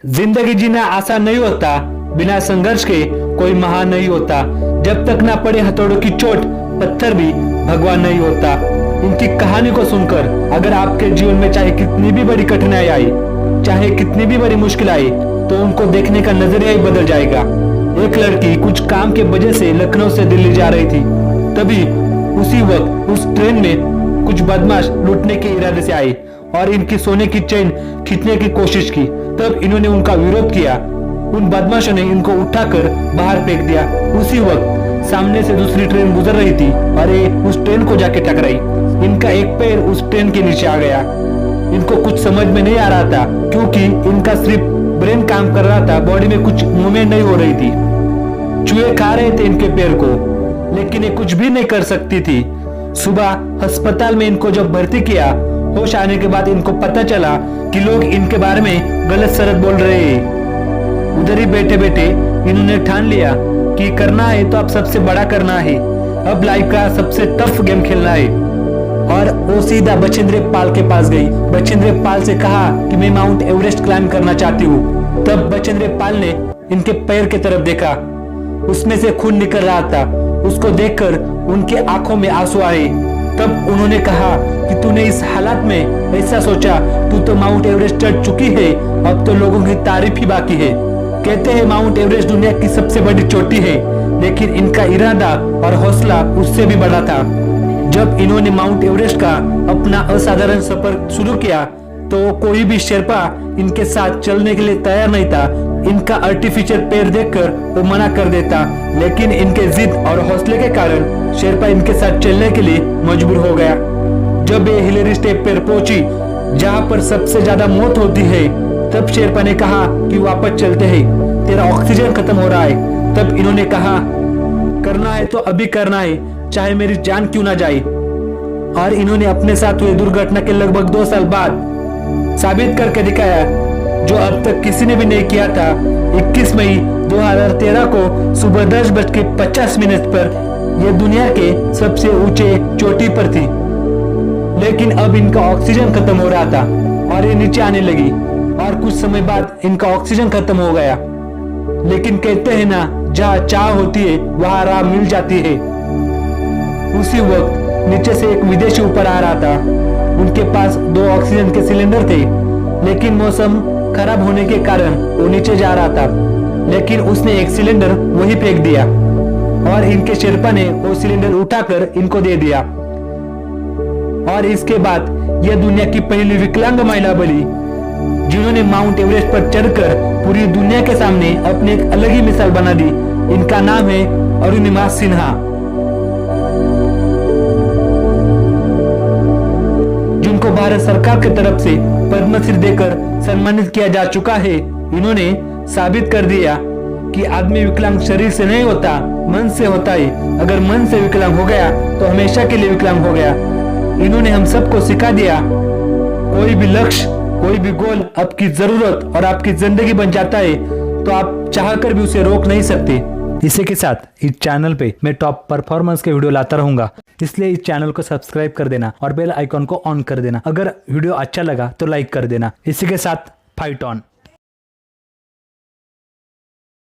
जिंदगी जीना आसान नहीं होता, बिना संघर्ष के कोई महान नहीं होता। जब तक ना पड़े हथौड़ों की चोट, पत्थर भी भगवान नहीं होता। इनकी कहानी को सुनकर अगर आपके जीवन में चाहे कितनी भी बड़ी कठिनाई आई, चाहे कितनी भी बड़ी मुश्किल आई, तो उनको देखने का नजरिया ही बदल जाएगा। एक लड़की कुछ काम के वजह से लखनऊ से दिल्ली जा रही थी। तभी उसी वक्त उस ट्रेन में कुछ बदमाश लूटने के इरादे से आए और इनकी सोने की चेन खींचने की कोशिश की। तब इन्होंने उनका विरोध किया। उन बदमाशों ने इनको उठाकर बाहर फेंक दिया। उसी वक्त सामने से दूसरी ट्रेन गुजर रही थी और ये उस ट्रेन को जाके टकराई। इनका एक पैर उस ट्रेन के नीचे आ गया। इनको कुछ समझ में नहीं आ रहा था, क्योंकि इनका सिर्फ ब्रेन काम कर रहा था, बॉडी में कुछ मूवमेंट नहीं हो रही थी। चूहे खा रहे थे इनके पैर को, लेकिन ये कुछ भी नहीं कर सकती थी। सुबह अस्पताल में इनको जब भर्ती किया, होश आने के बाद इनको पता चला कि लोग इनके बारे में गलत सलत बोल रहे हैं। उधर ही बैठे बैठे इन्होंने ठान लिया कि करना है तो अब सबसे बड़ा करना है, अब लाइफ का सबसे टफ गेम खेलना है। और वो सीधा बचेंद्र पाल के पास गई। बचेंद्र पाल से कहा कि मैं माउंट एवरेस्ट क्लाइंब करना चाहती हूँ। तब बचेंद्र पाल ने इनके पैर की तरफ देखा, उसमें से खून निकल रहा था। उसको देखकर उनके आंखों में आंसू आए। तब उन्होंने कहा कि तूने इस हालात में ऐसा सोचा, तू तो माउंट एवरेस्ट चढ़ चुकी है, अब तो लोगों की तारीफ ही बाकी है। कहते हैं माउंट एवरेस्ट दुनिया की सबसे बड़ी चोटी है, लेकिन इनका इरादा और हौसला उससे भी बड़ा था। जब इन्होंने माउंट एवरेस्ट का अपना असाधारण सफर शुरू किया, तो कोई भी शेरपा इनके साथ चलने के लिए तैयार नहीं था। इनका आर्टिफिशियल पैर देखकर वो मना कर देता, लेकिन इनके जिद और हौसले के कारण शेरपा इनके साथ चलने के लिए मजबूर हो गया। जब ये हिलेरी स्टेप पर पहुंची, जहां पर सबसे ज्यादा मौत होती है, तब शेरपा ने कहा कि वापस चलते हैं, तेरा ऑक्सीजन खत्म हो रहा है। तब इन्होंने कहा करना है तो अभी करना है, चाहे मेरी जान क्यों ना जाए। और इन्होंने अपने साथ हुए दुर्घटना के लगभग 2 साल बाद साबित करके दिखाया, जो अब तक किसी ने भी नहीं किया था। 21 मई 2013 को सुबह 10:50 पर यह दुनिया के सबसे ऊंचे चोटी पर थी। लेकिन अब इनका ऑक्सीजन खत्म हो रहा था और ये नीचे आने लगी, और कुछ समय बाद इनका ऑक्सीजन खत्म हो गया। लेकिन कहते हैं ना, जहाँ चाह होती है वहां राह मिल जाती है। उसी वक्त नीचे से एक विदेशी ऊपर आ रहा था। उनके पास 2 ऑक्सीजन के सिलेंडर थे, लेकिन मौसम खराब होने के कारण वो नीचे जा रहा था। लेकिन उसने एक सिलेंडर वहीं फेंक दिया और इनके शेरपा ने वो सिलेंडर उठाकर इनको दे दिया। और इसके बाद यह दुनिया की पहली विकलांग महिला बनी, जिन्होंने माउंट एवरेस्ट पर चढ़कर पूरी दुनिया के सामने अपने एक अलग ही मिसाल बना दी। इनका नाम है अरुणिमा सिन्हा, जिनको भारत सरकार की तरफ से पद्मश्री देकर सम्मानित किया जा चुका है। इन्होंने साबित कर दिया कि आदमी विकलांग शरीर से नहीं होता, मन से होता है। अगर मन से विकलांग हो गया तो हमेशा के लिए विकलांग हो गया। इन्होंने हम सबको सिखा दिया, कोई भी लक्ष्य, कोई भी गोल आपकी जरूरत और आपकी जिंदगी बन जाता है, तो आप चाहकर भी उसे रोक नहीं सकते। इसी के साथ इस चैनल पे मैं टॉप परफॉर्मेंस के वीडियो लाता रहूंगा, इसलिए इस चैनल को सब्सक्राइब कर देना और बेल आइकॉन को ऑन कर देना। अगर वीडियो अच्छा लगा तो लाइक कर देना। इसी के साथ फाइट ऑन।